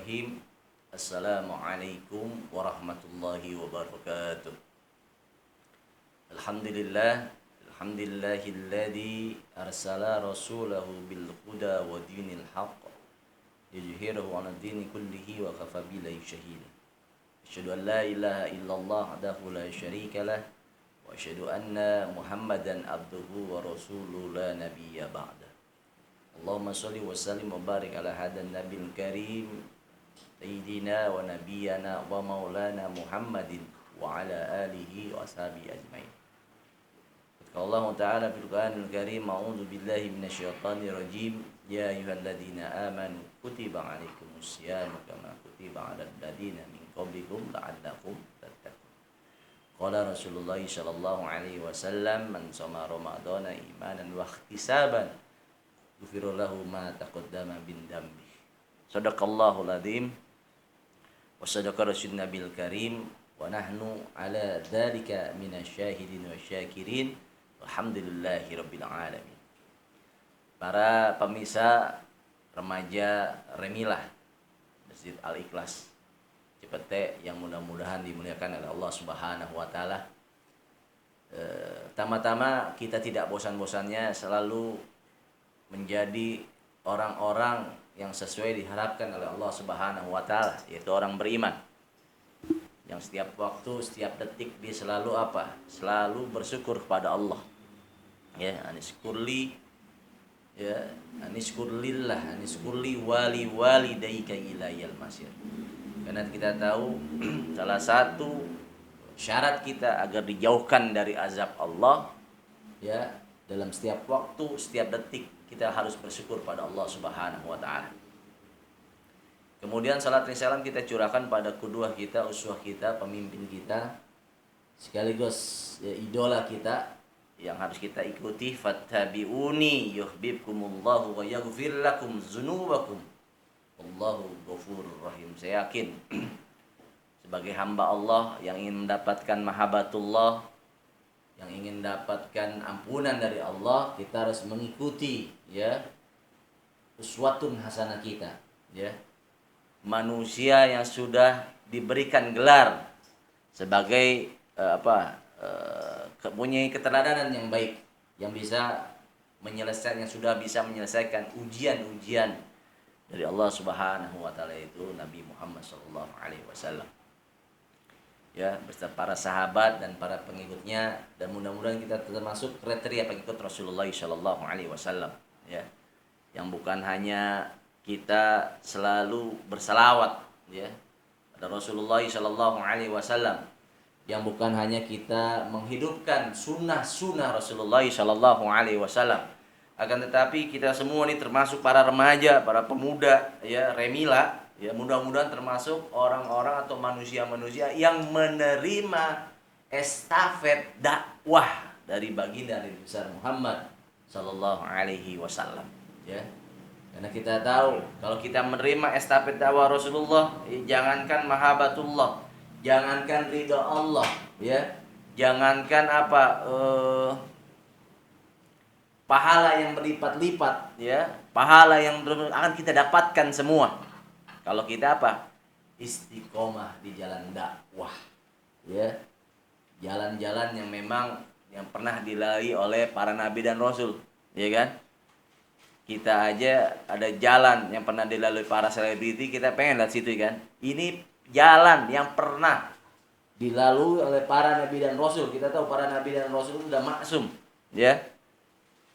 Bismillahirrahmanirrahim. Assalamualaikum warahmatullahi wabarakatuh. Alhamdulillahilladzi arsala rasulahu bil huda wa dinil haqq liyudhhirahu 'ala dini kullihi wa kafa billahi shahida. Asyhadu an la ilaha illallah wahdahu la syarika lah wa asyhadu anna Muhammadan abduhu wa rasuluhu la nabiyya ba'da. Allahumma sholli wa sallim wa barik ala hadan nabil karim sayyidina wa nabiyyana wa maulana Muhammadin wa ala alihi wa ashabihi ajmain. Allah Ta'ala fil Qur'anil Karim, a'udzu billahi minasyaitonir rajim. Ya ayyuhalladzina amanu kutiba 'alaikumus syiyamu kama kutiba 'alal ladzina min qablikum la'allakum tattaqun. Qala Rasulullah sallallahu alaihi wasallam, man shoma ramadhana imanan wa ihtisaban ghufira lahu ma taqaddama min dambi. Shadaqallahul azim wa sadaqa rasulun nabil karim wa nahnu ala dzalika minasyahidin wa syakirin. Alhamdulillahirabbil alamin. Para pemirsa remaja Remilah Masjid Al-Ikhlas Cipete yang mudah-mudahan dimuliakan oleh Allah Subhanahu wa taala. Tama-tama kita tidak bosan-bosannya selalu menjadi orang-orang yang sesuai diharapkan oleh Allah Subhanahu wa taala, yaitu orang beriman. Yang setiap waktu, setiap detik dia selalu apa? Selalu bersyukur kepada Allah. Ya, aniskurli ya, aniskurlillah, aniskurli wali walidayka ilayal masir. Karena kita tahu salah satu syarat kita agar dijauhkan dari azab Allah ya, dalam setiap waktu, setiap detik kita harus bersyukur pada Allah Subhanahu wa taala. Kemudian salat dan salam kita curahkan pada qudwah kita, uswah kita, pemimpin kita, sekaligus ya, idola kita yang harus kita ikuti. Fattabi'uni yuhibbukumullahu wa yaghfir lakum dzunubakum. Wallahu ghafurur rahim. Saya yakin sebagai hamba Allah yang ingin mendapatkan mahabbatullah, yang ingin mendapatkan ampunan dari Allah, kita harus mengikuti ya uswatun hasanah kita ya, manusia yang sudah diberikan gelar sebagai mempunyai keteladanan yang baik, yang bisa menyelesaikan, yang sudah bisa menyelesaikan ujian-ujian dari Allah Subhanahu wa taala, itu Nabi Muhammad sallallahu alaihi wasallam. Ya, beserta para sahabat dan para pengikutnya, dan mudah-mudahan kita termasuk kriteria pengikut Rasulullah sallallahu alaihi wasallam ya, yang bukan hanya kita selalu bersalawat ya pada Rasulullah sallallahu alaihi wasallam, yang bukan hanya kita menghidupkan sunnah-sunnah Rasulullah sallallahu alaihi wasallam, akan tetapi kita semua ini termasuk para remaja, para pemuda ya Remilah ya, mudah-mudahan termasuk orang-orang atau manusia-manusia yang menerima estafet dakwah dari baginda Nabi besar Muhammad sallallahu alaihi wasallam ya. Karena kita tahu kalau kita menerima estafet dakwah Rasulullah, jangankan mahabbatullah, jangankan ridha Allah ya, jangankan pahala yang berlipat-lipat ya, pahala yang akan kita dapatkan semua kalau kita istiqomah di jalan dakwah ya, jalan-jalan yang memang yang pernah dilalui oleh para nabi dan rasul ya kan. Kita aja ada jalan yang pernah dilalui para selebriti, kita pengen lihat situ kan. Ini jalan yang pernah dilalui oleh para nabi dan rasul. Kita tahu para nabi dan rasul itu sudah maksum ya,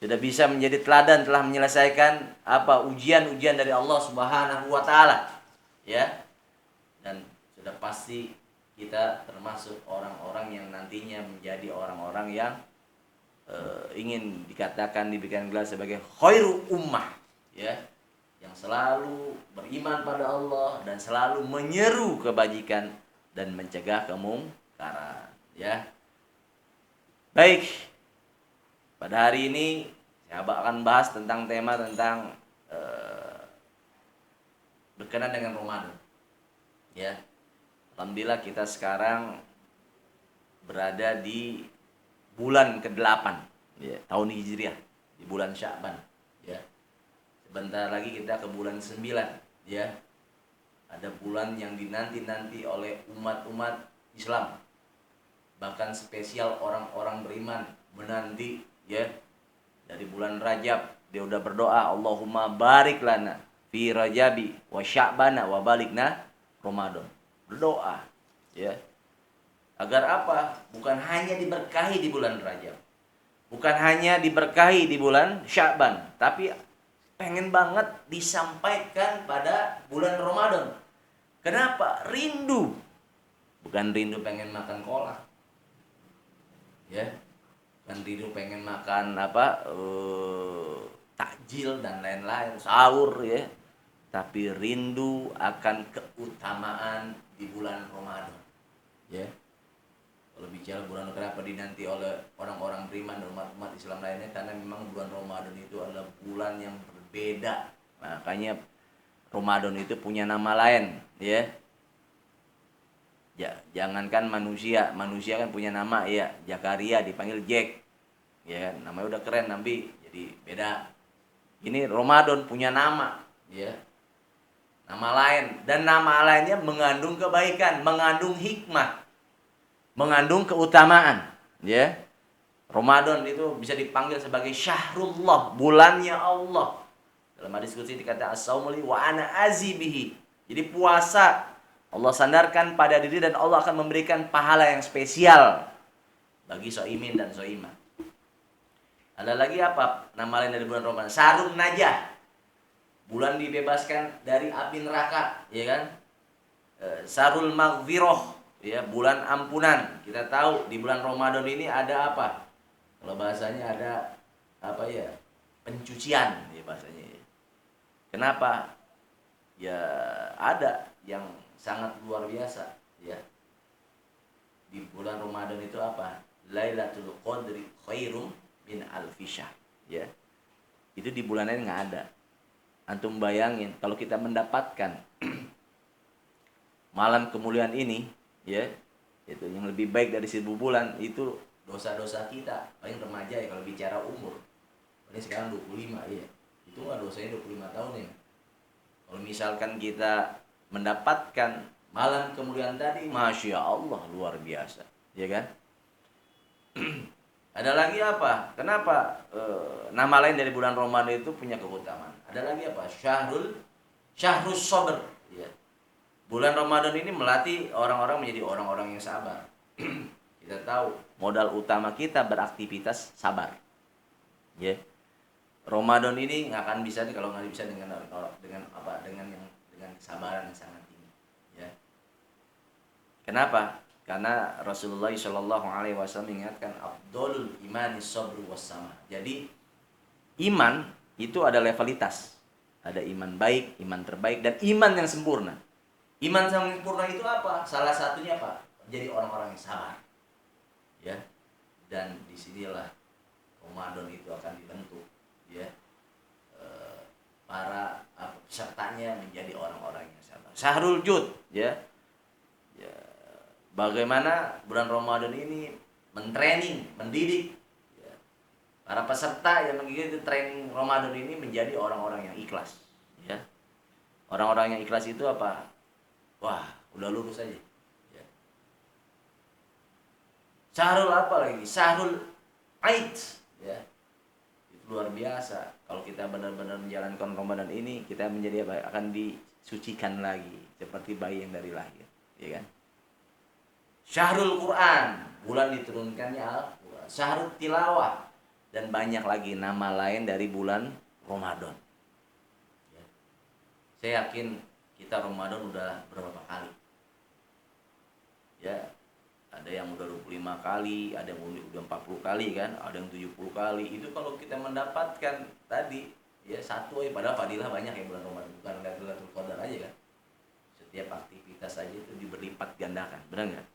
sudah bisa menjadi teladan, telah menyelesaikan ujian-ujian dari Allah Subhanahu wa taala ya, dan sudah pasti kita termasuk orang-orang yang nantinya menjadi orang-orang yang ingin dikatakan, diberikan gelar sebagai khairu ummah ya, yang selalu beriman pada Allah dan selalu menyeru kebajikan dan mencegah kemungkaran ya. Baik, pada hari ini saya akan bahas tentang tema tentang berkenaan dengan Ramadan ya. Alhamdulillah kita sekarang berada di bulan ke-8 ya, tahun Hijriah, di bulan Sya'ban ya. Sebentar lagi kita ke bulan 9 ya. ada bulan yang dinanti-nanti oleh umat-umat Islam. Bahkan spesial orang-orang beriman menanti ya dari bulan Rajab. Dia udah berdoa, Allahumma barik lana fi Rajabi wa Sya'bana wa balikna Ramadan. Berdoa ya. Agar apa? Bukan hanya diberkahi di bulan Rajab. Bukan hanya diberkahi di bulan Sya'ban, tapi pengen banget disampaikan pada bulan Ramadan. Kenapa? Rindu. Bukan rindu pengen makan kolak. Ya. Bukan rindu pengen makan takjil dan lain-lain, sahur ya. Tapi rindu akan keutamaan di bulan Ramadan. Ya. Kalau bicara bulan kenapa dinanti oleh orang-orang beriman dan umat-umat Islam lainnya, karena memang bulan Ramadan itu adalah bulan yang berbeda. Makanya Ramadan itu punya nama lain, ya. Jangankan manusia kan punya nama ya, Zakaria dipanggil Jack. Ya, namanya udah keren tapi jadi beda. Ini Ramadan punya nama, ya. Nama lain, dan nama lainnya mengandung kebaikan, mengandung hikmah, mengandung keutamaan, ya. Ramadan itu bisa dipanggil sebagai syahrullah, bulannya Allah. Dalam hadis qudsi dikata as-saumu li wa ana azibihi. Jadi puasa Allah sandarkan pada diri dan Allah akan memberikan pahala yang spesial bagi soimin dan soimah. Ada lagi apa nama lain dari bulan Ramadan? Sarun najah, bulan dibebaskan dari api neraka, ya kan? Sarul maghfirah, ya, bulan ampunan. Kita tahu di bulan Ramadan ini ada apa? Kalau bahasanya ada apa ya? Pencucian ya bahasanya. Kenapa? Ya ada yang sangat luar biasa ya. Di bulan Ramadan itu apa? Lailatul Qadri khairum min alfi syahr, ya. Itu di bulan lain nggak ada. Antum bayangin kalau kita mendapatkan malam kemuliaan ini, ya, itu yang lebih baik dari 1000 bulan, itu dosa-dosa kita paling remaja ya kalau bicara umur. Ini sekarang 25 ya. Itu nggak dosanya 25 tahun ya. Kalau misalkan kita mendapatkan malam kemuliaan tadi, Masya Allah luar biasa, ya kan? Ada lagi apa? Kenapa nama lain dari bulan Ramadan itu punya keutamaan? Ada lagi apa? Syahrus sabr, ya. Bulan Ramadan ini melatih orang-orang menjadi orang-orang yang sabar. Kita tahu modal utama kita beraktivitas sabar, ya. Ramadan ini nggak akan bisa kalau nggak bisa dengan kesabaran yang sangat tinggi, ya. Kenapa? Karena Rasulullah Shallallahu Alaihi Wasallam mengingatkan Abdul imani sabru wassama. Jadi iman itu ada levelitas, ada iman baik, iman terbaik, dan iman yang sempurna. Iman yang sempurna itu apa? Salah satunya apa? Jadi orang-orang yang sabar, ya. Dan disinilah Ramadan itu akan dibentuk, ya. Para pesertanya menjadi orang-orang yang sabar. Syahrul Jud, ya. Bagaimana bulan Ramadan ini mentraining, mendidik ya, para peserta yang mengikuti training Ramadan ini menjadi orang-orang yang ikhlas, ya. Orang-orang yang ikhlas itu apa? Wah, udah lurus aja, ya. Syahrul apa lagi? Syahrul Aid, ya. Itu luar biasa. Kalau kita benar-benar menjalankan Ramadan ini, kita menjadi apa? Akan disucikan lagi seperti bayi yang dari lahir, ya kan? Syahrul Quran, bulan diturunkannya Al-Quran. Syahrul Tilawah, dan banyak lagi nama lain dari bulan Ramadan, ya. Saya yakin kita Ramadan udah berapa kali, ya. Ada yang udah 25 kali, ada yang udah 40 kali kan, ada yang 70 kali. Itu kalau kita mendapatkan tadi ya satu ya, padahal fadilah banyak ya bulan Ramadan, bukan Lailatul Qadar aja kan. Setiap aktivitas aja itu berlipat gandakan, benar nggak?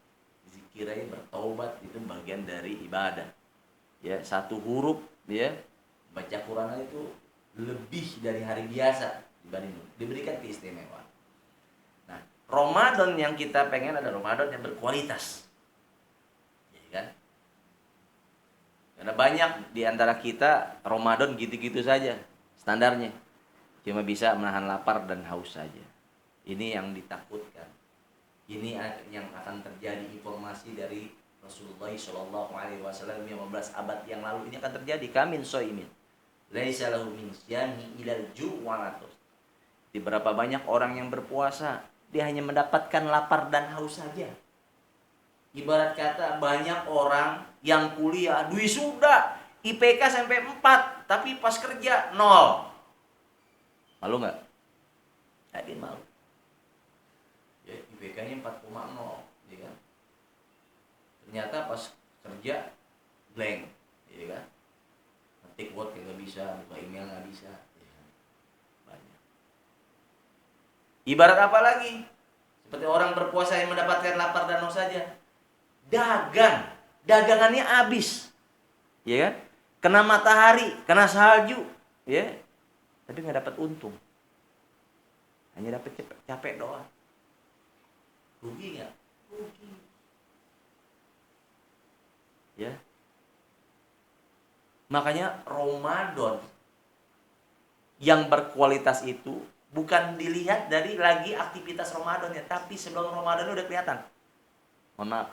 Zikirnya bertaubat itu bagian dari ibadah, ya. Satu huruf, ya, baca Quran itu lebih dari hari biasa diberikan keistimewaan. Nah, Ramadan yang kita pengen ada Ramadan yang berkualitas, ya kan? Karena banyak di antara kita Ramadan gitu-gitu saja standarnya, cuma bisa menahan lapar dan haus saja, Ini yang ditakutkan. Ini yang akan terjadi, informasi dari Rasulullah Shallallahu Alaihi Wasallam 15 abad yang lalu ini akan terjadi. Kamin soimin, laisa lahu min siyami ilal ju'walatus. Di berapa banyak orang yang berpuasa, dia hanya mendapatkan lapar dan haus saja. Ibarat kata banyak orang yang kuliah, wisuda, IPK sampai 4, tapi pas kerja 0. Malu nggak? Yakin malu. Ya, IPK-nya 4,0, ya kan? Ternyata pas kerja blank, ya kan? Ngetik word nggak bisa, buka email nggak bisa, ya kan? Banyak. Ibarat apa lagi? Seperti orang berpuasa yang mendapatkan lapar dan haus saja. Dagangannya habis, ya kan? Kena matahari, kena salju, ya, tapi nggak dapat untung, hanya dapat capek doang. Rugi nggak? Rugi, ya. Makanya Ramadan yang berkualitas itu bukan dilihat dari lagi aktivitas Ramadan ya, tapi sebelum Ramadan udah kelihatan. Mohon maaf.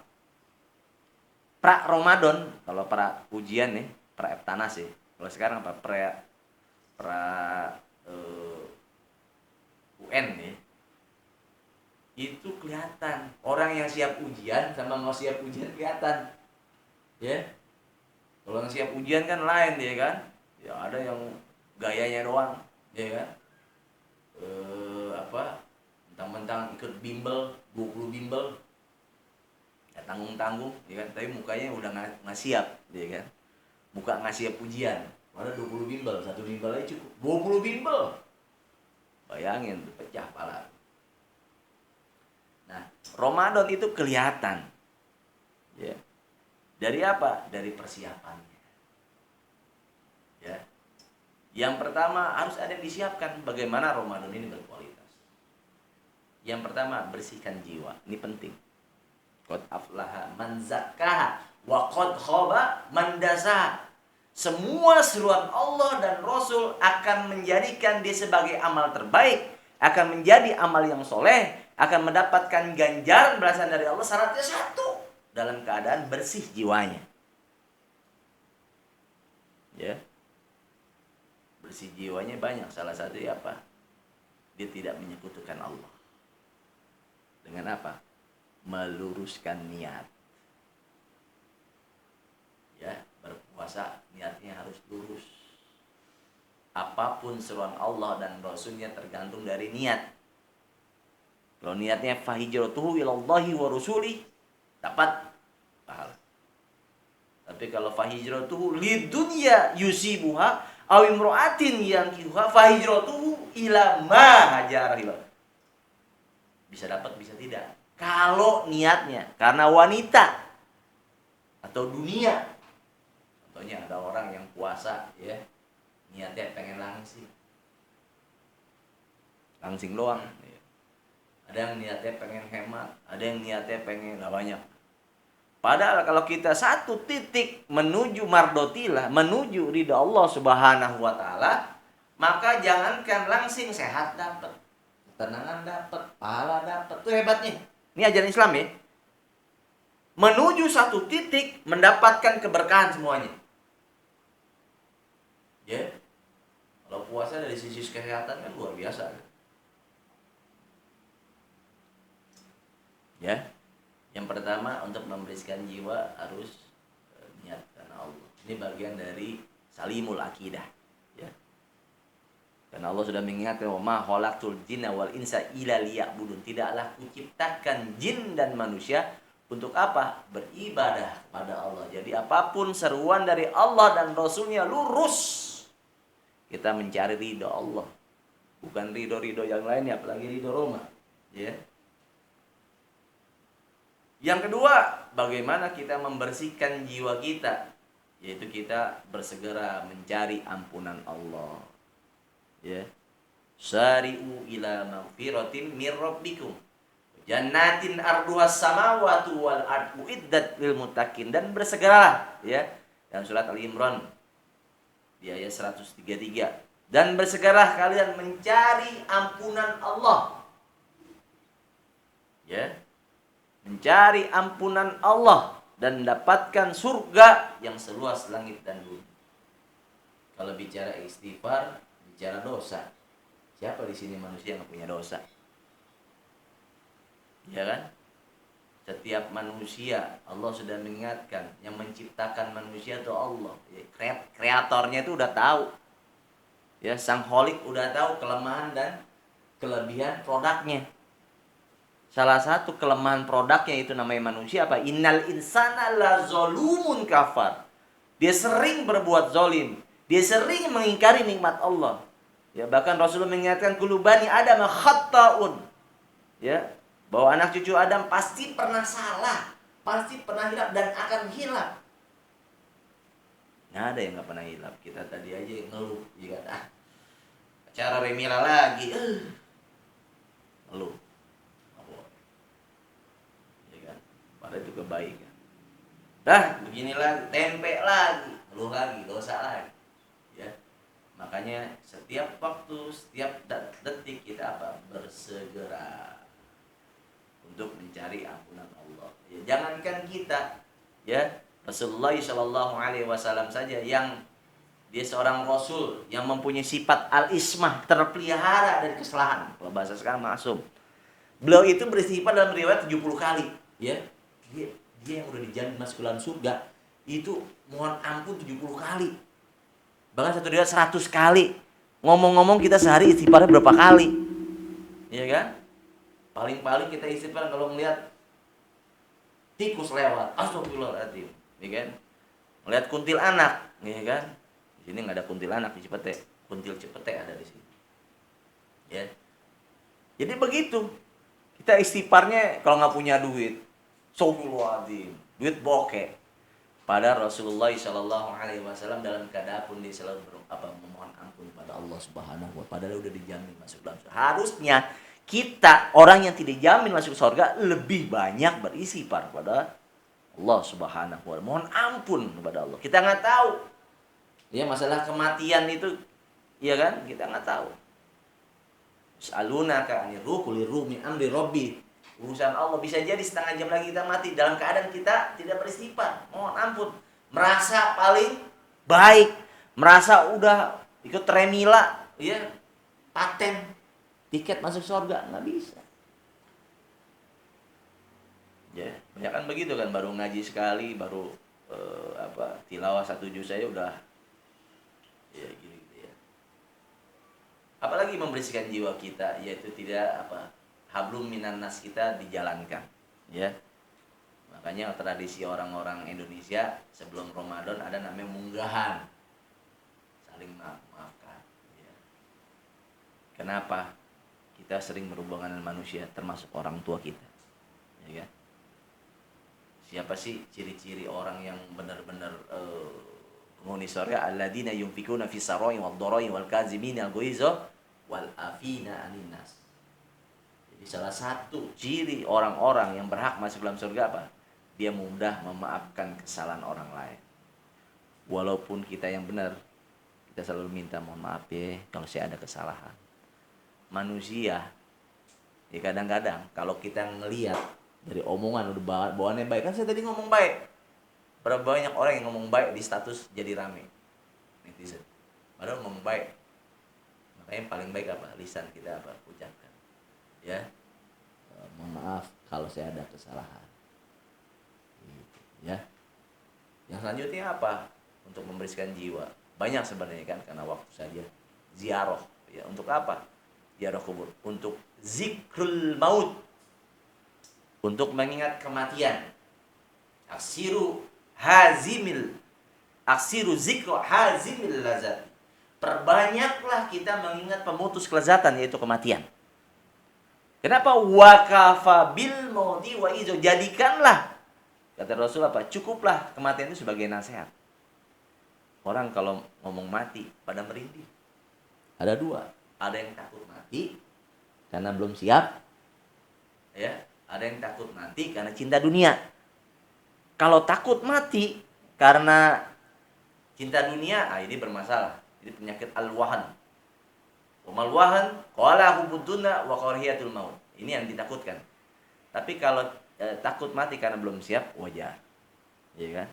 Pra Ramadan, kalau pra ujian nih, pra Eptanas ya. Kalau sekarang apa? UN ya. Itu kelihatan. Orang yang siap ujian sama nggak siap ujian kelihatan. Ya. Kalau yang siap ujian kan lain ya kan. Ya ada yang gayanya doang, ya kan. Mentang-mentang ikut bimbel, 20 bimbel. Ya, tanggung-tanggung, ya kan, tapi mukanya udah nggak siap, ya kan, muka nggak siap ujian, mana 20 bimbel, satu bimbel aja cukup, 20 bimbel, bayangin tuh pecah pala. Nah, Ramadan itu kelihatan, ya, dari apa? Dari persiapannya, ya. Yang pertama harus ada yang disiapkan bagaimana Ramadan ini berkualitas. Yang pertama bersihkan jiwa, ini penting. Qad aflaha man zakkaha wa qad khaba man dasaha. Semua seruan Allah dan Rasul akan menjadikan dia sebagai amal terbaik, akan menjadi amal yang soleh, akan mendapatkan ganjaran balasan dari Allah. Syaratnya satu, dalam keadaan bersih jiwanya. Ya, bersih jiwanya banyak. Salah satunya apa? Dia tidak menyekutukan Allah. Dengan apa? Meluruskan niat. Ya, berpuasa niatnya harus lurus. Apapun seruan Allah dan Rasulnya tergantung dari niat. Kalau niatnya fahijratuhu ilallahi wa rasuli, dapat pahala. Tapi kalau fahijratuhu lidunya yusibuha aw imra'atin yankihuha fahijratuhu ila ma hajara ilaihi. Bisa dapat, bisa tidak. Kalau niatnya karena wanita atau dunia. Contohnya ada orang yang puasa, ya, niatnya pengen langsing doang, ya. Ada yang niatnya pengen hemat, ada yang niatnya pengen banyak. Padahal kalau kita satu titik menuju mardotilah, menuju ridha Allah Subhanahu wa taala, maka jangankan langsing, sehat dapat, ketenangan dapat, pahala dapat. Itu hebatnya. Ini ajaran Islam ya. Menuju satu titik mendapatkan keberkahan semuanya. Ya. Kalau puasa dari sisi kesehatan kan luar biasa. Ya. Yang pertama, untuk membersihkan jiwa harus niat karena Allah. Ini bagian dari salimul akidah, ya. Karena Allah sudah mengingatkan, wa ma khalaqtul jinna wal insa illa liya'budun. Tidaklah kuciptakan jin dan manusia untuk apa? Beribadah kepada Allah. Jadi apapun seruan dari Allah dan Rasulnya lurus. Kita mencari ridho Allah, bukan ridho-ridho yang lainnya, apalagi ridho Roma, ya. Yang kedua, bagaimana kita membersihkan jiwa kita, yaitu kita bersegera mencari ampunan Allah. Ya. Sari'u ila magfiratin mir rabbikum. Jannatin arduhas samawati wal ardu iddat lil muttaqin, dan bersegeralah, ya. Dalam surat Al-Imran di ayat 133. Dan bersegeralah kalian mencari ampunan Allah. Ya, mencari ampunan Allah dan mendapatkan surga yang seluas langit dan bumi. Kalau bicara istighfar, bicara dosa. Siapa di sini manusia yang punya dosa? Ya kan? Setiap manusia Allah sudah mengingatkan, yang menciptakan manusia itu Allah. Kreatornya itu udah tahu. Ya, sang Kholik udah tahu kelemahan dan kelebihan produknya. Salah satu kelemahan produknya itu namanya manusia apa? Innal insana la zolumun kafar. Dia sering berbuat zolim. Dia sering mengingkari nikmat Allah. Ya, bahkan Rasulullah mengingatkan kulubani Adam khatta'un. Ya, bahwa anak cucu Adam pasti pernah salah, pasti pernah hilaf dan akan hilaf. Nggak ada yang nggak pernah hilaf. Kita tadi aja yang ngeluh, ya kan? Acara Remila lagi, ngeluh, ya kan? Padahal juga baik kan. Dah, begini lagi, tempe lagi, ngeluh lagi, dosa lagi, ya. Makanya setiap waktu, setiap detik kita apa? Bersegera untuk mencari ampunan Allah. Ya, jangankan kita, ya, Rasulullah Shallallahu Alaihi Wasallam saja yang dia seorang Rasul yang mempunyai sifat al-ismah, terpelihara dari kesalahan. Kalau bahasa sekarang maksum. Beliau itu beristighfar dalam riwayat 70 kali, ya. Dia yang udah dijamin masuk ke dalam surga itu mohon ampun 70 kali. Bahkan satu riwayat 100 kali. Ngomong-ngomong kita sehari istighfarnya berapa kali? Iya kan? Paling-paling kita istighfar kalau melihat tikus lewat, astagfirullahaladzim, ya kan? Melihat kuntil anak, ya kan? Di sini nggak ada kuntil anak di Cipete, kuntil Cipete ada di sini. Ya. Jadi begitu. Kita istighfarnya kalau nggak punya duit, astagfirullahaladzim, duit bokeh. Pada Rasulullah Shallallahu Alaihi Wasallam dalam keadaan pun dia selalu memohon ampun kepada Allah Subhanahu Wa Taala. Padahal udah dijamin masuk dalam surga. Harusnya kita orang yang tidak dijamin masuk surga lebih banyak beristighfar kepada Allah Subhanahu Wa Taala. Mohon ampun kepada Allah. Kita nggak tahu. Ya, masalah kematian itu, ya kan? Kita nggak tahu. Salunaka anir ruh qul min amri rabbi. Urusan Allah, bisa jadi setengah jam lagi kita mati dalam keadaan kita tidak beristighfar. Mohon ampun. Merasa paling baik, merasa udah ikut remila, ya, paten tiket masuk surga, nggak bisa. Ya, banyak kan begitu kan, baru ngaji sekali, baru tilawah 1 juz saya udah ya gitu ya. Apalagi membersihkan jiwa kita, yaitu tidak hablum minan nas kita dijalankan, ya. Makanya tradisi orang-orang Indonesia sebelum Ramadan ada namanya munggahan, saling maaf-maafkan, ya. Kenapa? Kita sering berhubungan dengan manusia, termasuk orang tua kita, ya kan? Siapa sih ciri-ciri orang yang benar-benar penghuni surga? Alladzina yunfikuna fis sarai wad dharai wal kazimina al-ghaiza wal afina 'anil nas. Jadi salah satu ciri orang-orang yang berhak masuk dalam surga apa? Dia mudah memaafkan kesalahan orang lain. Walaupun kita yang benar, kita selalu minta mohon maaf ya kalau saya ada kesalahan. Manusia, ya kadang-kadang kalau kita ngelihat dari omongan udah bawaannya baik, kan saya tadi ngomong baik. Berapa banyak orang yang ngomong baik di status jadi rame netizen. Padahal ngomong baik. Makanya yang paling baik apa? Lisan kita ucapkan. Ya. Mohon maaf kalau saya ada kesalahan. Gitu, ya. Yang selanjutnya apa? Untuk membersihkan jiwa. Banyak sebenarnya kan, karena waktu saja. Ziarah, ya. Untuk apa? Ziarah kubur. Untuk zikrul maut. Untuk mengingat kematian. Aksiru zikru hazimil lazat. Perbanyaklah kita mengingat pemutus kelezatan, yaitu kematian. Kenapa? Wakafa bil mauti wa izo. Jadikanlah, kata Rasul cukuplah kematian itu sebagai nasihat. Orang kalau ngomong mati pada merinding. Ada dua. Ada yang takut mati karena belum siap. Ya, ada yang takut mati karena cinta dunia. Kalau takut mati karena cinta dunia, ini bermasalah. Ini penyakit al-wahan. Umal wahan qala hubuduna wa qariyatul maut. Ini yang ditakutkan. Tapi kalau takut mati karena belum siap, wajar. Ya kan?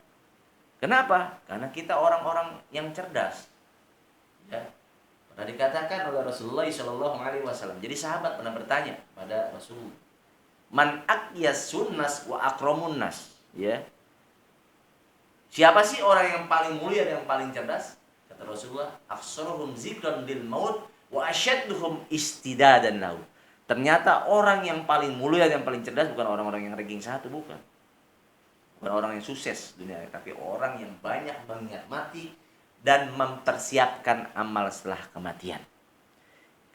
Kenapa? Karena kita orang-orang yang cerdas. Ya. Pernah dikatakan oleh Rasulullah Shallallahu Alaihi Wasallam. Jadi sahabat pernah bertanya pada Rasulullah, Man akyas sunnas wa akramun nas. Ya. Siapa sih orang yang paling mulia dan yang paling cerdas? Kata Rasulullah, aksaruhum zikran lil maut wa asyadduhum istidadan lahu. Ternyata orang yang paling mulia dan yang paling cerdas bukan orang-orang yang ranking 1, bukan. Bukan orang yang sukses dunia, tapi orang yang banyak mengingat mati dan mempersiapkan amal setelah kematian.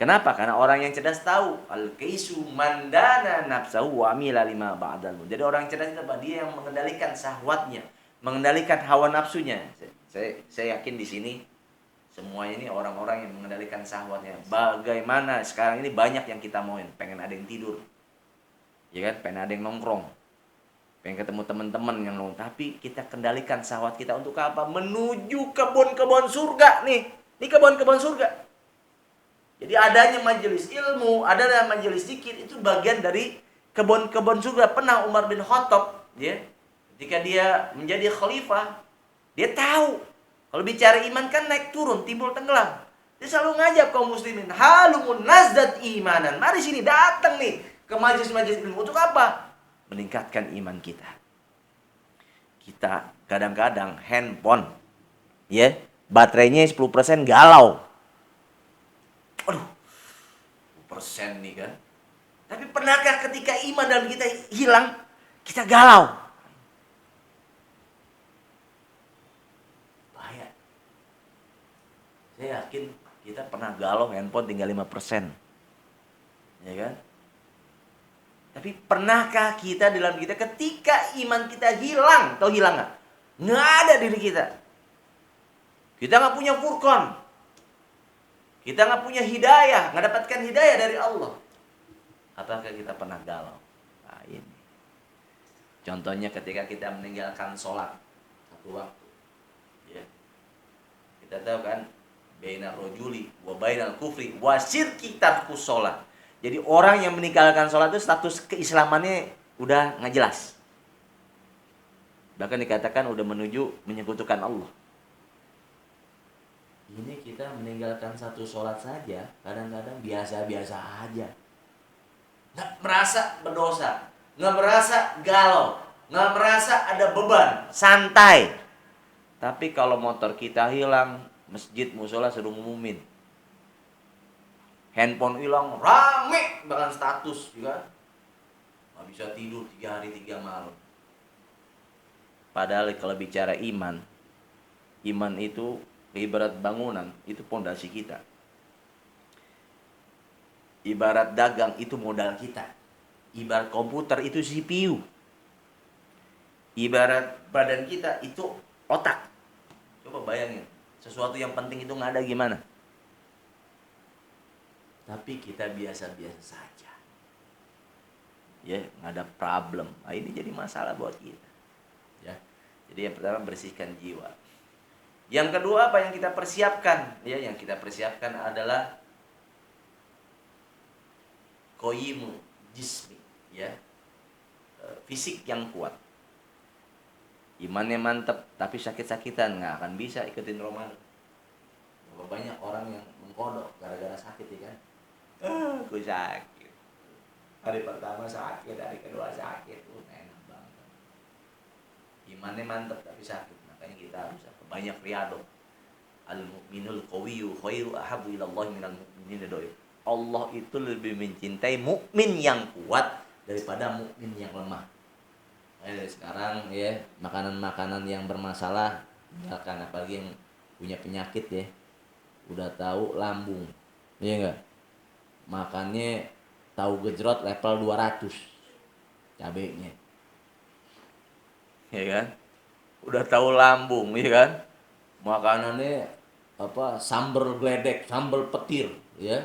Kenapa? Karena orang yang cerdas tahu al-kaisu mandana nafsahu wa amila lima ba'dal maut. Jadi orang yang cerdas itu apa? Dia yang mengendalikan syahwatnya, mengendalikan hawa nafsunya. Saya yakin di sini semua ini orang-orang yang mengendalikan syahwatnya. Bagaimana sekarang ini banyak yang kita mauin, pengen ada yang tidur, ya kan? Pengen ada yang nongkrong, pengen ketemu teman-teman yang nongkrong. Tapi kita kendalikan syahwat kita untuk apa? Menuju kebun-kebun surga nih. Ini kebun-kebun surga. Jadi adanya majelis ilmu, adanya majelis zikir itu bagian dari kebun-kebun surga. Pernah Umar bin Khattab, ya, ketika dia menjadi khalifah, dia tahu kalau bicara iman kan naik turun, timbul tenggelam. Dia selalu ngajak kaum muslimin, halumun nazdat imanan. Mari sini, datang nih ke majelis-majelis ilmu. Untuk apa? Meningkatkan iman kita. Kita kadang-kadang handphone, ya, baterainya 10% galau. Aduh, 10% nih kan. Tapi pernahkah ketika iman dalam kita hilang, kita galau? Bahaya. Saya yakin kita pernah galau, handphone tinggal 5%. Ya kan? Tapi pernahkah kita dalam kita ketika iman kita hilang? Tahu hilang nggak? Nggak ada diri kita. Kita nggak punya furqan. Kita nggak punya hidayah, nggak dapatkan hidayah dari Allah. Apakah kita pernah galau? Nah, ini. Contohnya ketika kita meninggalkan sholat satu waktu. Ya. Kita tahu kan, bainal rojuli wa bainal kufri wa syirki tarkus sholat. Jadi orang yang meninggalkan sholat itu status keislamannya udah nggak jelas. Bahkan dikatakan udah menuju menyekutukan Allah. Ini kita meninggalkan satu sholat saja, kadang-kadang biasa-biasa aja. Nggak merasa berdosa, nggak merasa galau, nggak merasa ada beban, santai. Tapi kalau motor kita hilang, masjid, musola suruh ngumumin. Handphone hilang, rame bahkan status juga. Nggak bisa tidur 3 hari 3 malam. Padahal kalau bicara iman itu ibarat bangunan, itu pondasi kita. Ibarat dagang, itu modal kita. Ibarat komputer, itu CPU. Ibarat badan kita, itu otak. Coba bayangin, sesuatu yang penting itu nggak ada gimana? Tapi kita biasa-biasa saja. Ya, nggak ada problem. Nah, ini jadi masalah buat kita. Ya. Jadi yang pertama, bersihkan jiwa. Yang kedua, apa yang kita persiapkan? Ya, yang kita persiapkan adalah qoyimu jismi, ya. Fisik yang kuat. Imannya mantap, tapi sakit-sakitan, nggak akan bisa ikutin Ramadan. Banyak orang yang mengkodok gara-gara sakit, ya kan? Aku sakit. Hari pertama sakit, hari kedua sakit, enak banget. Imannya mantap tapi sakit, makanya kita harus banyak riyadhah. Al-mu'minul qawiyyu khairu ahabbu ila Allah minal mu'minina dhaif. Allah itu lebih mencintai mukmin yang kuat daripada mukmin yang lemah. Dari sekarang ya, makanan-makanan yang bermasalah, misalkan apalagi yang punya penyakit ya, udah tahu lambung, iya enggak? Makannya tahu gejrot level 200 cabenya, ya kan? Udah tahu lambung, ya kan? Makanannya apa? Sambal gledek, sambal petir, ya.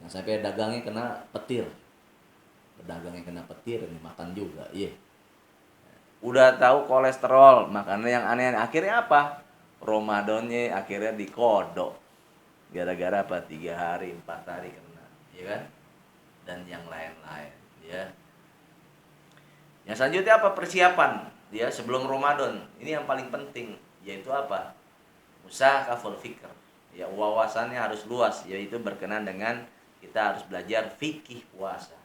Yang sampai dagangnya kena petir. Pedagangnya kena petir, dimakan juga, iya. Udah tahu kolesterol, makannya yang aneh-aneh. Akhirnya apa? Ramadannya akhirnya dikodok. Gara-gara apa? 3 hari, 4 hari kena, ya kan? Dan yang lain-lain, ya. Yang selanjutnya apa? Persiapan dia sebelum Ramadan. Ini yang paling penting, yaitu apa? Musakaful fikr. Ya, wawasannya harus luas, yaitu berkenan dengan kita harus belajar fikih puasa.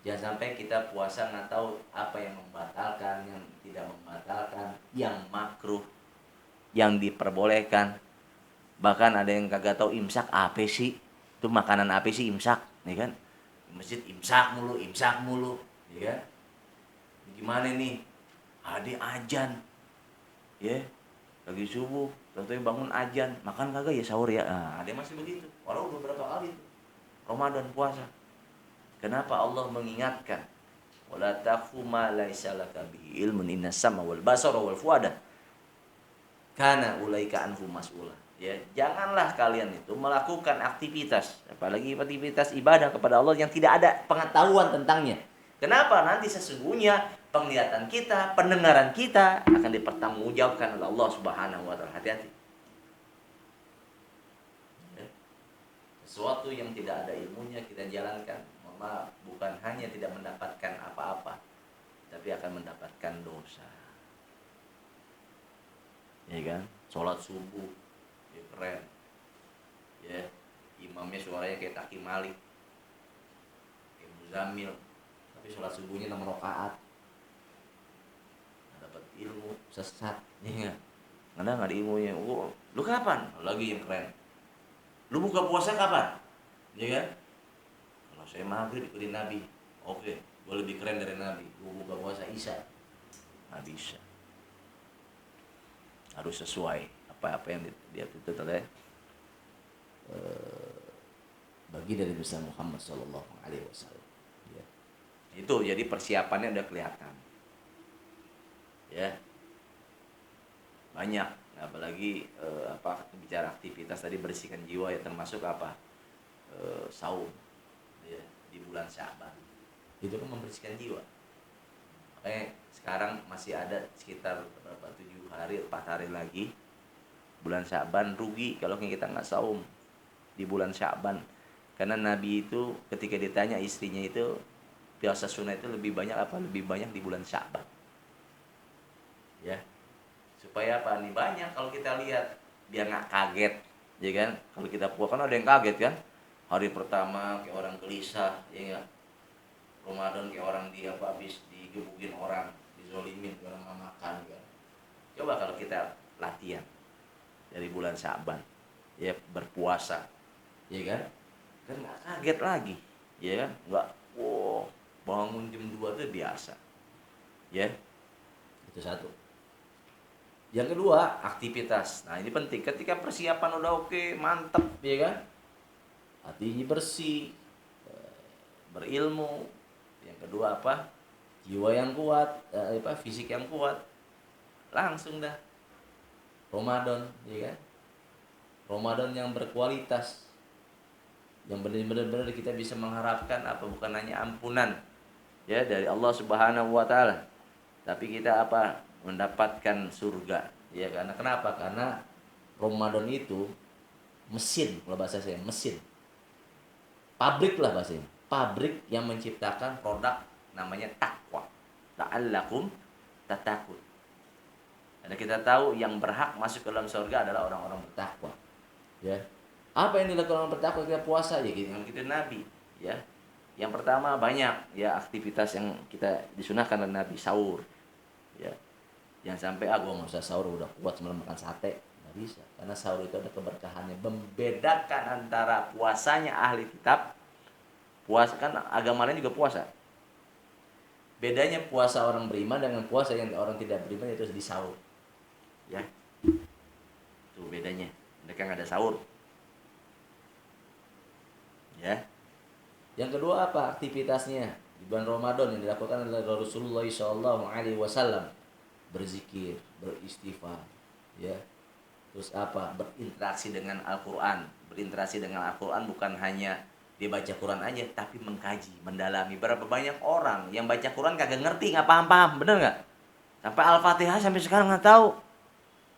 Jangan sampai kita puasa nggak tahu apa yang membatalkan, yang tidak membatalkan, yang makruh, yang diperbolehkan. Bahkan ada yang kagak tahu imsak apa sih? Itu makanan apa sih imsak, nih kan? Di masjid imsak mulu, ya kan? Gimana nih? Ada ajan, ya, lagi subuh, tentunya bangun ajan, makan kagak ya sahur ya? Nah, ada masih begitu. Walau beberapa kali itu Ramadan puasa. Kenapa Allah mengingatkan? Wala taqfu ma laisa laka bihi ilmun innas sama wal basara wal fuada kana ulaika anhu mas'ula. Ya, janganlah kalian itu melakukan aktivitas, apalagi aktivitas ibadah kepada Allah yang tidak ada pengetahuan tentangnya. Kenapa? Nanti sesungguhnya penglihatan kita, pendengaran kita akan dipertanggungjawabkan oleh Allah Subhanahu wa taala. Hati-hati. Ya. Sesuatu yang tidak ada ilmunya kita jalankan, bukan hanya tidak mendapatkan apa-apa, tapi akan mendapatkan dosa. Ya kan? Sholat subuh, ya keren. Ya, imamnya suaranya kayak Taki Malik, kayak Muzamil, tapi sholat subuhnya 6 rakaat. Dapat ilmu sesat, ya. Nggak ada ilmunya. Oh, lu kapan? Lagi yang keren. Lu buka puasa kapan? Ya kan? Saya maghrib ikutin Nabi. Oke, gue lebih keren dari Nabi. Gue buka puasa Isya. Nggak bisa. Harus sesuai apa yang dia tuntut oleh bagi dari besar Muhammad Sallallahu Alaihi Wasallam. Ya. Itu jadi persiapannya udah kelihatan. Ya, banyak. Apalagi bicara aktivitas tadi bersihkan jiwa ya, termasuk apa? Saum. Ya, di bulan Sya'ban itu kan membersihkan jiwa. Makanya sekarang masih ada sekitar 7 hari 4 hari lagi bulan Sya'ban. Rugi kalau kita nggak saum di bulan Sya'ban, karena Nabi itu ketika ditanya istrinya itu puasa sunnah itu lebih banyak di bulan Sya'ban, ya, supaya apa nih, banyak kalau kita lihat biar nggak kaget, ya kan? Kalau kita puasa kan ada yang kaget kan, hari pertama kayak orang gelisah, ya enggak? Ramadan kayak orang habis digebukin orang, dizolimin, orang nggak makan kan. Coba kalau kita latihan dari bulan Sya'ban, ya, berpuasa, ya kan? Kan nggak kaget lagi, ya kan? Nggak, wow, bangun jam 2 itu biasa, ya. Itu satu. Yang kedua, aktivitas. Nah, ini penting. Ketika persiapan udah oke, mantep, ya kan? Hatinya bersih, berilmu. Yang kedua apa? Jiwa yang kuat, fisik yang kuat. Langsung dah Ramadan, ya kan? Ramadan yang berkualitas, yang benar-benar kita bisa mengharapkan apa, bukan hanya ampunan, ya, dari Allah Subhanahu wa taala, tapi kita apa? Mendapatkan surga, ya. Karena kenapa? Karena Ramadan itu mesin, kalau bahasa saya mesin. Pabrik lah bahasanya. Pabrik yang menciptakan produk namanya takwa. La'allakum tattaqun. Karena kita tahu yang berhak masuk ke dalam surga adalah orang-orang bertakwa. Ya. Apa yang dilakukan orang bertakwa? Kita puasa, ya, kita Nabi, ya. Yang pertama banyak, ya, aktivitas yang kita disunahkan oleh Nabi, sahur. Ya. Jangan sampai gua enggak usah sahur, udah kuat semalam makan sate. Nggak bisa. Karena sahur itu ada keberkahannya. Membedakan antara puasanya ahli kitab, puasa kan agama lain juga puasa. Bedanya puasa orang beriman dengan puasa yang orang tidak beriman, itu di sahur. Ya. Itu bedanya. Mereka nggak ada sahur. Ya. Yang kedua apa aktivitasnya di bulan Ramadan yang dilakukan oleh Rasulullah SAW? Berzikir, beristighfar, ya. Terus apa? Berinteraksi dengan Al-Quran. Berinteraksi dengan Al-Quran bukan hanya dia baca Quran aja, tapi mengkaji, mendalami. Berapa banyak orang yang baca Quran kagak ngerti, nggak paham, bener nggak? Sampai Al-Fatihah sampai sekarang nggak tahu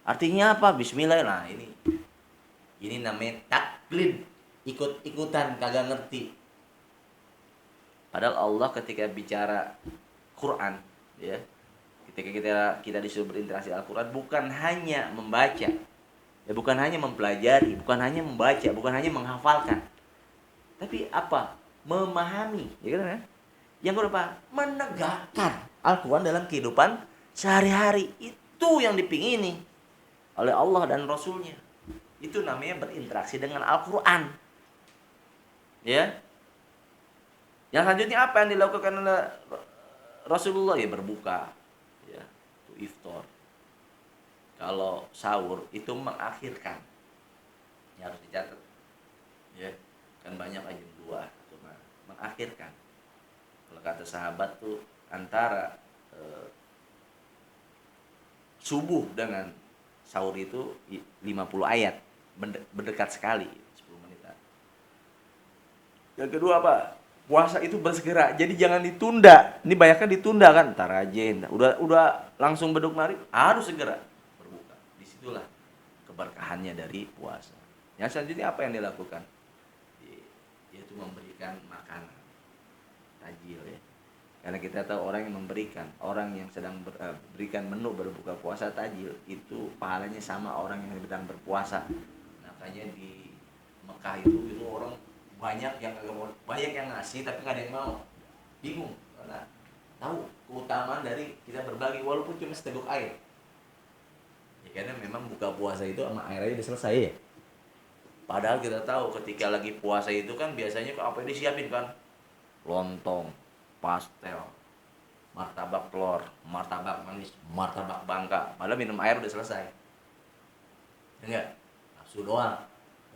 artinya apa. Bismillah. Nah, ini namanya taklid, ikut-ikutan, kagak ngerti. Padahal Allah ketika bicara Quran, ya. Ketika kita disuruh berinteraksi Al-Quran, bukan hanya membaca, ya, bukan hanya mempelajari, bukan hanya membaca, bukan hanya menghafalkan, tapi apa? Memahami, ya kan? Yang kedua, menegakkan Al-Quran dalam kehidupan sehari-hari. Itu yang dipingini oleh Allah dan Rasulnya. Itu namanya berinteraksi dengan Al-Quran. Ya. Yang selanjutnya apa yang dilakukan oleh Rasulullah? Ya berbuka, ya, itu iftar. Kalau sahur itu mengakhirkan, ya harus dicatat, ya, kan banyak aja dua atau mengakhirkan. Kalau kata sahabat tuh antara subuh dengan sahur itu 50 ayat, berdekat sekali, 10 menitan. Yang kedua apa? Puasa itu bersegera, jadi jangan ditunda. Ini banyaknya ditunda kan, ntar aja. Udah langsung beduk maghrib, harus segera berbuka. Disitulah keberkahannya dari puasa. Yang selanjutnya apa yang dilakukan? Yaitu memberikan makanan, tajil, ya. Karena kita tahu orang yang memberikan, orang yang sedang berikan menu berbuka puasa tajil, itu pahalanya sama orang yang sedang berpuasa. Makanya di Mekah itu orang banyak yang ngasih tapi nggak ada yang mau, bingung karena tahu keutamaan dari kita berbagi walaupun cuma seteguk air. Ya karena memang buka puasa itu sama air aja udah selesai, ya. Padahal kita tahu ketika lagi puasa itu kan biasanya apa yang disiapin kan? Lontong, pastel, martabak telur, martabak manis, martabak bangka. Padahal minum air udah selesai. Enggak? Nafsu doang.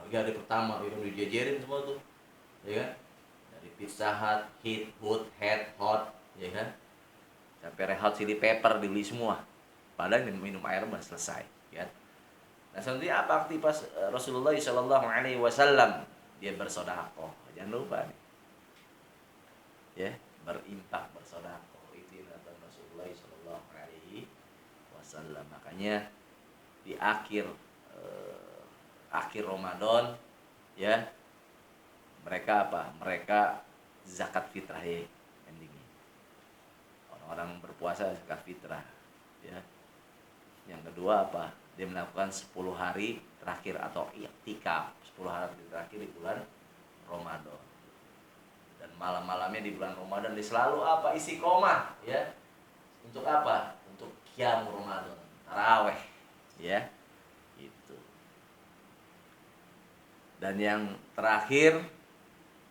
Lagi hari pertama itu dijejerin semua tuh. Ya kan? Dari Pizza Hut, Hit, Hood, Head, Hot, ya kan? Sampai Red Hot Chili Pepper dibeli semua. Padahal minum air udah selesai, ya. Nah, selanjutnya apa aktivitas Rasulullah SAW? Dia bersedekah. Jangan lupa nih. Ya, berinfak, bersedekah. Itu yang dilakukan Rasulullah SAW. Makanya di akhir Ramadan, ya, mereka apa? Mereka zakat fitrah, ya, endingnya. Orang-orang berpuasa zakat fitrah, ya. Yang kedua apa? Dia melakukan 10 hari terakhir atau i'tikaf, 10 hari terakhir di bulan Ramadan. Dan malam-malamnya di bulan Ramadan dia selalu apa? Istiqomah, ya. Untuk apa? Untuk qiyam Ramadan, tarawih, ya. Itu. Dan yang terakhir,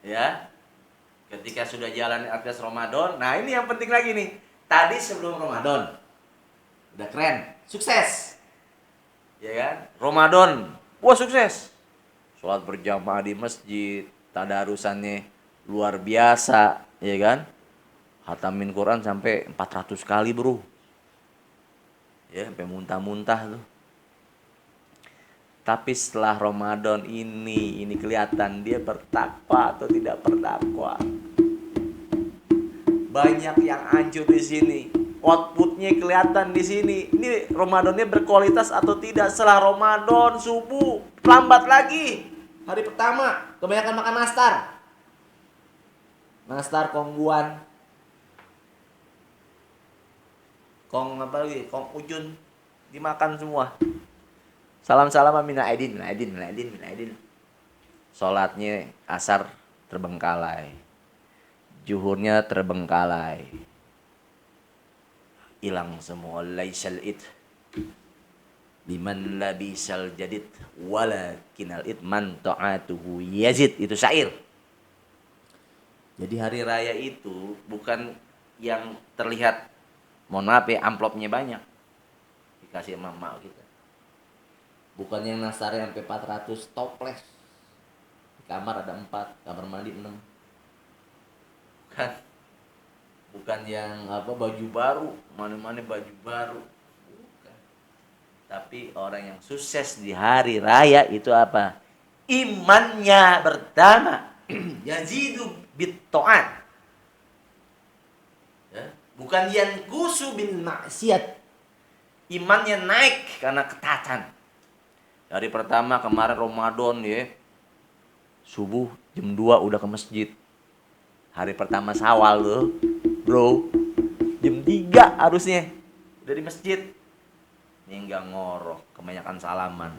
ya, ketika sudah jalan aktivitas Ramadan, nah ini yang penting lagi nih. Tadi sebelum Ramadan udah keren, sukses. Ya kan? Ramadan, wah sukses. Sholat berjamaah di masjid, tadarusannya luar biasa, ya kan? Khatamin Quran sampai 400 kali, bro. Ya, sampai muntah-muntah tuh. Tapi setelah Ramadan ini kelihatan dia bertakwa atau tidak bertakwa. Banyak yang hancur di sini. Outputnya kelihatan di sini. Ini Ramadannya berkualitas atau tidak. Setelah Ramadan subuh lambat lagi. Hari pertama kebanyakan makan nastar kongguan, kong apa lagi, kong ujun, dimakan semua. Salam-salam mina aidin. Salatnya asar terbengkalai, zuhurnya terbengkalai, hilang semua. Laisal it liman labisal jadid walakinal it man ta'atuhu yazid. Itu syair. Jadi hari raya itu bukan yang terlihat, mohon maaf ya, amplopnya banyak dikasih sama emak kita. Bukan yang nasarnya sampai 400 toples. Di kamar ada 4, kamar mandi 6. Bukan yang apa baju baru, mana-mana baju baru. Bukan. Tapi orang yang sukses di hari raya itu apa? Imannya bertambah. Yazidu bit-ta'at. Ya, bukan yanqusu bil maksiat. Imannya naik karena ketaatan. Dari pertama kemarin Ramadan, ya, subuh jam 2 udah ke masjid. Hari pertama Syawal loh, bro. jam 3 harusnya udah di masjid. Ini enggak ngorok, kebanyakan salaman.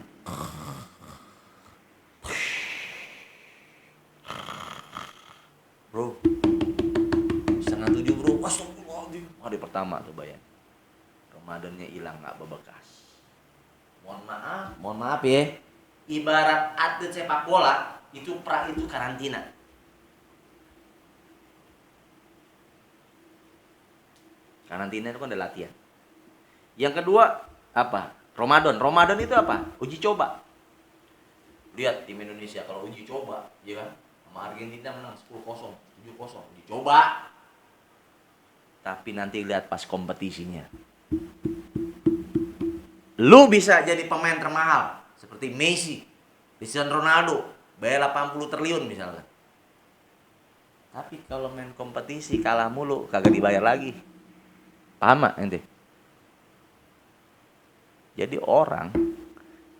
Bro, 6:30 bro, astagfirullahaladzim. Hari pertama tuh bayar. Ramadannya hilang nggak bebekas. Mohon maaf ya. Ibarat atlet sepak bola itu itu karantina. Karantina itu kan ada latihan. Yang kedua apa? Ramadan. Ramadan itu apa? Uji coba. Lihat tim Indonesia kalau uji coba, ya kan? Sama Argentina menang 10-0, 7-0, uji coba. Tapi nanti lihat pas kompetisinya. Lu bisa jadi pemain termahal seperti Messi, Cristiano Ronaldo, bayar 80 triliun misalnya. Tapi kalau main kompetisi kalah mulu, kagak dibayar lagi. Paham gak ente? Jadi orang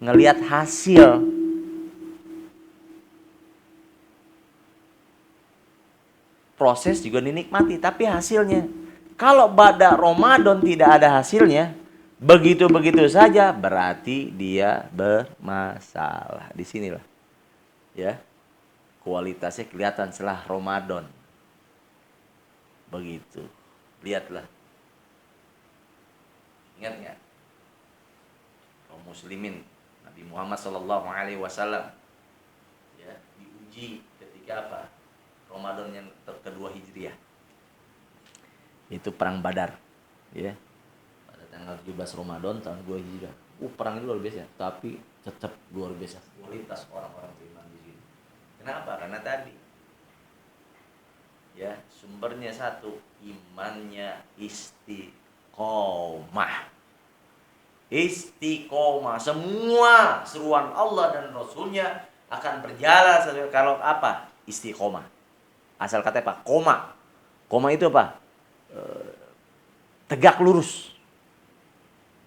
ngelihat hasil. Proses juga dinikmati, tapi hasilnya. Kalau pada Ramadan tidak ada hasilnya, begitu-begitu saja, berarti dia bermasalah. Di sinilah. Ya. Kualitasnya kelihatan setelah Ramadan. Begitu. Lihatlah. Ingat nggak? Kaum muslimin Nabi Muhammad SAW ya, diuji ketika apa? Ramadan yang kedua Hijriah. Itu perang Badar, ya. Pada tanggal 17 Ramadan tahun 2 Hijriah. Perang itu luar biasa, tapi tetap luar biasa kualitas orang-orang beriman di sini. Kenapa? Karena tadi ya, sumbernya satu, imannya istiqomah. Istiqomah, semua seruan Allah dan Rasulnya akan berjalan kalau apa? Istiqomah. Asal kata apa? Koma. Koma itu apa? Tegak lurus.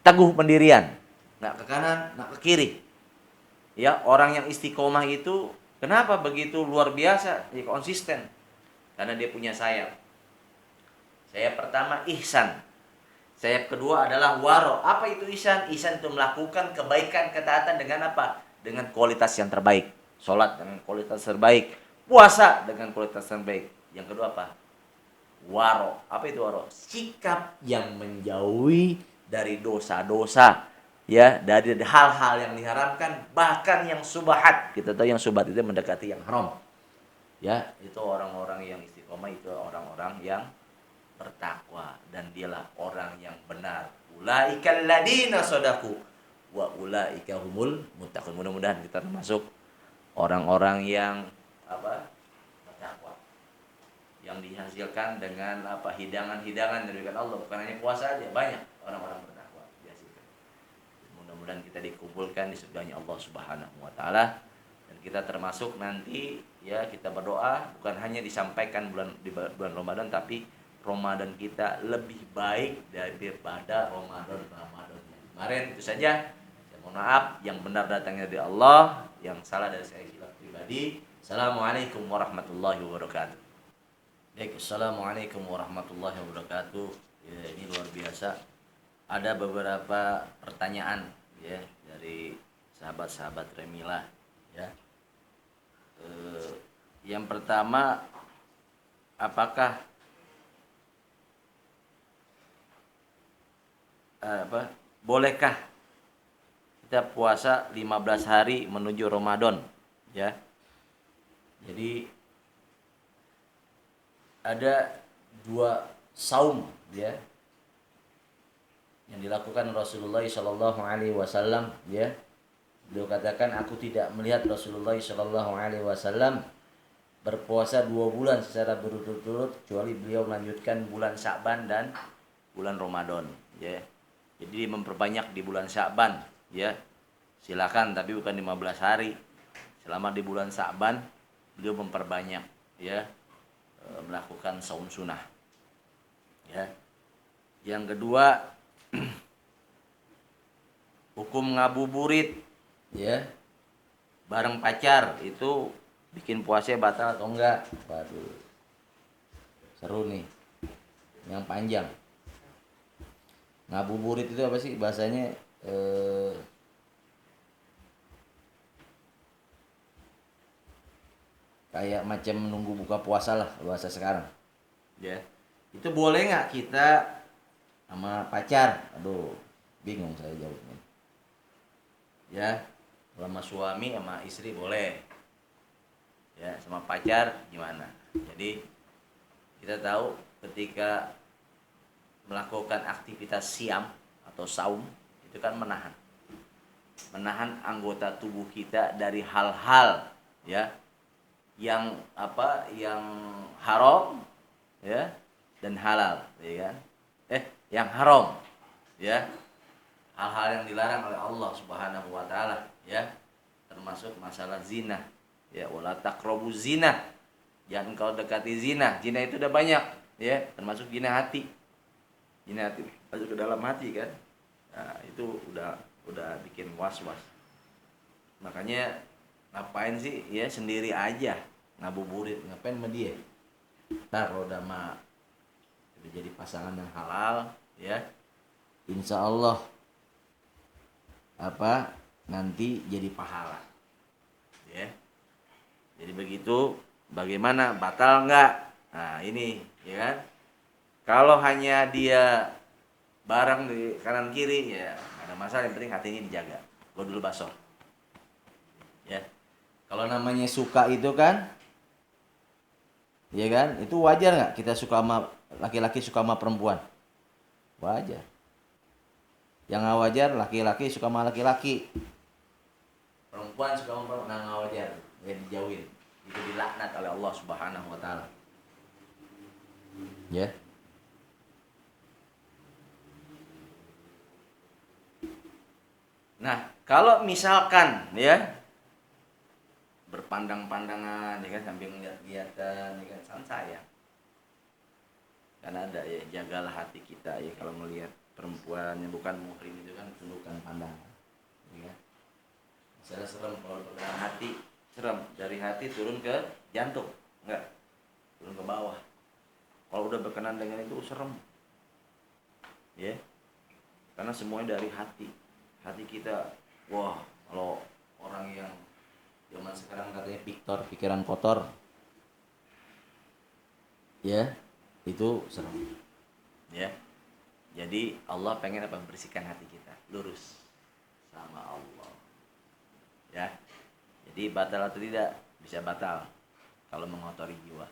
Teguh pendirian. Nggak ke kanan, nggak ke kiri. Ya, orang yang istiqomah itu kenapa begitu luar biasa? Ya, konsisten. Karena dia punya sayap. Sayap pertama ihsan. Sayap kedua adalah waro. Apa itu ihsan? Ihsan itu melakukan kebaikan, ketaatan dengan apa? Dengan kualitas yang terbaik. Sholat dengan kualitas terbaik. Puasa dengan kualitas terbaik. Yang kedua apa? Waro. Apa itu waro? Sikap yang menjauhi dari dosa-dosa. Ya, dari hal-hal yang diharamkan, bahkan yang subahat. Kita tahu yang subahat itu mendekati yang haram. Ya, itu orang-orang yang istiqomah, itu orang-orang yang bertakwa, dan dialah orang yang benar. Ulaikal ladina shadaku wa ulaika humul muttaqun. Mudah-mudahan kita termasuk orang-orang yang apa? Bertakwa. Yang dihasilkan dengan apa? Hidangan-hidangan dari Allah, bukan hanya puasa aja, banyak orang-orang bertakwa dihasilkan. Mudah-mudahan kita dikumpulkan di surganya Allah Subhanahu wa taala, dan kita termasuk nanti ya, kita berdoa bukan hanya disampaikan di bulan Ramadan, tapi Ramadan kita lebih baik daripada Ramadan yang kemarin. Itu saja. Saya mohon maaf, yang benar datangnya dari Allah, yang salah dari saya hilaf pribadi. Assalamualaikum warahmatullahi wabarakatuh. Baik, assalamualaikum warahmatullahi wabarakatuh. Ya, ini luar biasa. Ada beberapa pertanyaan ya dari sahabat-sahabat Remila ya. Yang pertama, apakah bolehkah kita puasa 15 hari menuju Ramadan ya? Jadi ada 2 saum ya yang dilakukan Rasulullah Shallallahu Alaihi Wasallam ya. Beliau katakan, aku tidak melihat Rasulullah Shallallahu Alaihi Wasallam berpuasa 2 bulan secara berturut-turut kecuali beliau melanjutkan bulan Sya'ban dan bulan Ramadan ya. Jadi memperbanyak di bulan Sya'ban ya. Silakan, tapi bukan 15 hari. Selama di bulan Sya'ban beliau memperbanyak ya, melakukan saum sunnah. Ya. Yang kedua, hukum ngabuburit ya bareng pacar itu bikin puasa batal atau enggak? Waduh. Seru nih. Yang panjang. Ngabuburit itu apa sih bahasanya? Kayak macam menunggu buka puasa lah bahasa sekarang. Ya. Itu boleh nggak kita sama pacar? Aduh, bingung saya jawabnya. Ya, kalau sama suami sama istri boleh. Ya, sama pacar gimana? Jadi kita tahu ketika melakukan aktivitas siam atau saum itu kan menahan anggota tubuh kita dari hal-hal ya yang haram ya dan halal ya kan yang haram ya, hal-hal yang dilarang oleh Allah Subhanahu wa taala ya, termasuk masalah zina ya, wala taqrabu zina, jangan kau dekati zina. Zina itu udah banyak ya, termasuk zina hati masuk ke dalam hati kan. Nah, itu udah bikin was-was. Makanya ngapain sih ya sendiri aja ngabuburit, ngapain sama dia? Ntar kalau udah jadi pasangan yang halal ya, insya Allah nanti jadi pahala ya. Jadi begitu, bagaimana, batal nggak? Nah ini ya kan, kalau hanya dia bareng di kanan kiri ya nggak ada masalah, yang penting hatinya dijaga. Godul basor ya. Kalau namanya suka itu kan, ya kan, itu wajar nggak kita suka sama laki-laki, suka sama perempuan? Wajar. Yang nggak wajar laki-laki suka sama laki-laki, perempuan suka sama perempuan, nggak wajar, ya dijauhin. Itu dilaknat oleh Allah Subhanahu wa taala ya. Nah, kalau misalkan ya berpandang-pandangan ya kan, sambil melihat-lihatan ya kan, sangat sayang. Karena ada ya, jagalah hati kita ya kalau melihat perempuan yang bukan muhrim itu kan, tundukkan pandangan ya. Misalnya serem kalau berkenaan hati, serem dari hati turun ke jantung, enggak, turun ke bawah. Kalau udah berkenan dengan itu serem ya, karena semuanya dari hati kita. Wah, kalau orang yang zaman sekarang katanya pikiran kotor ya, itu serem ya. Jadi Allah pengen apa? Bersihkan hati kita, lurus sama Allah ya. Jadi batal atau tidak? Bisa batal kalau mengotori jiwa,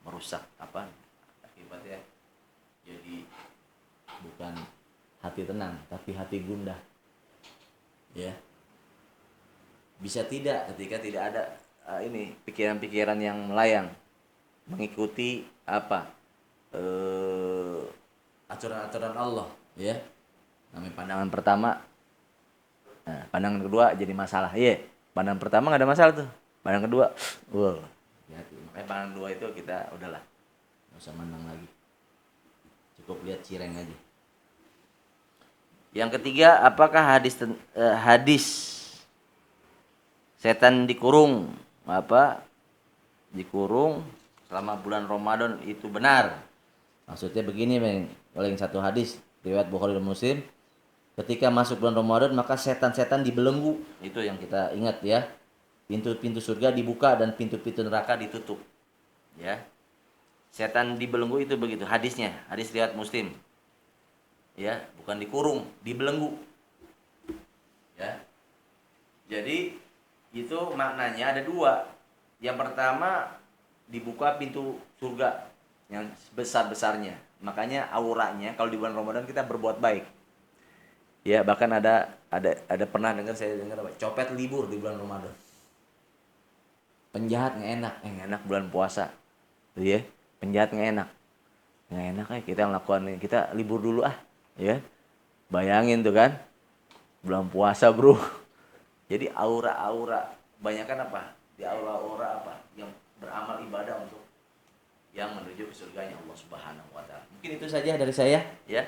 merusak akibatnya jadi bukan hati tenang tapi hati gundah ya. Bisa tidak ketika tidak ada pikiran-pikiran yang melayang mengikuti aturan-aturan Allah ya. Namanya pandangan pertama, nah, pandangan kedua jadi masalah ya. Pandangan pertama nggak ada masalah tuh, pandangan kedua hati. Makanya pandangan kedua itu kita udahlah nggak usah mandang lagi, cukup lihat cireng aja. Yang ketiga, apakah hadis setan dikurung selama bulan Ramadan itu benar? Maksudnya begini, paling satu hadis riwayat Bukhari dan Muslim, ketika masuk bulan Ramadan maka setan-setan dibelenggu. Itu yang kita ingat ya. Pintu-pintu surga dibuka dan pintu-pintu neraka ditutup. Ya. Setan dibelenggu itu begitu hadisnya, hadis riwayat Muslim. Ya, bukan dikurung, dibelenggu. Ya. Jadi itu maknanya ada dua. Yang pertama, dibuka pintu surga yang besar-besarnya. Makanya auranya kalau di bulan Ramadan kita berbuat baik. Ya, bahkan ada pernah saya dengar copet libur di bulan Ramadan. Penjahat nggak enak bulan puasa. Ya, penjahat nggak enak kita melakukan, kita libur dulu ya. Bayangin tuh kan, bulan puasa bro. Jadi aura-aura, banyakan di aura-aura yang beramal ibadah untuk yang menuju ke surganya Allah Subhanahu wa taala. Mungkin itu saja dari saya ya.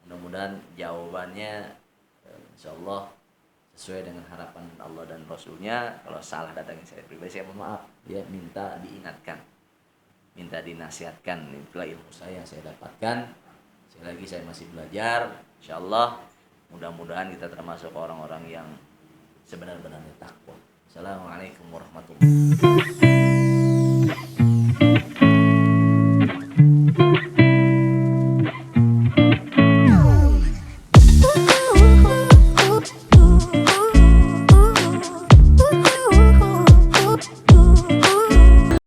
Mudah-mudahan jawabannya insyaallah sesuai dengan harapan Allah dan Rasulnya. Kalau salah datangin saya pribadi, saya mohon maaf ya, minta diingatkan, minta dinasihatkan. Itulah ilmu saya dapatkan, saya Lagi saya masih belajar, insyaallah mudah-mudahan kita termasuk orang-orang yang sebenar-benarnya takwa. Assalamualaikum warahmatullahi wabarakatuh.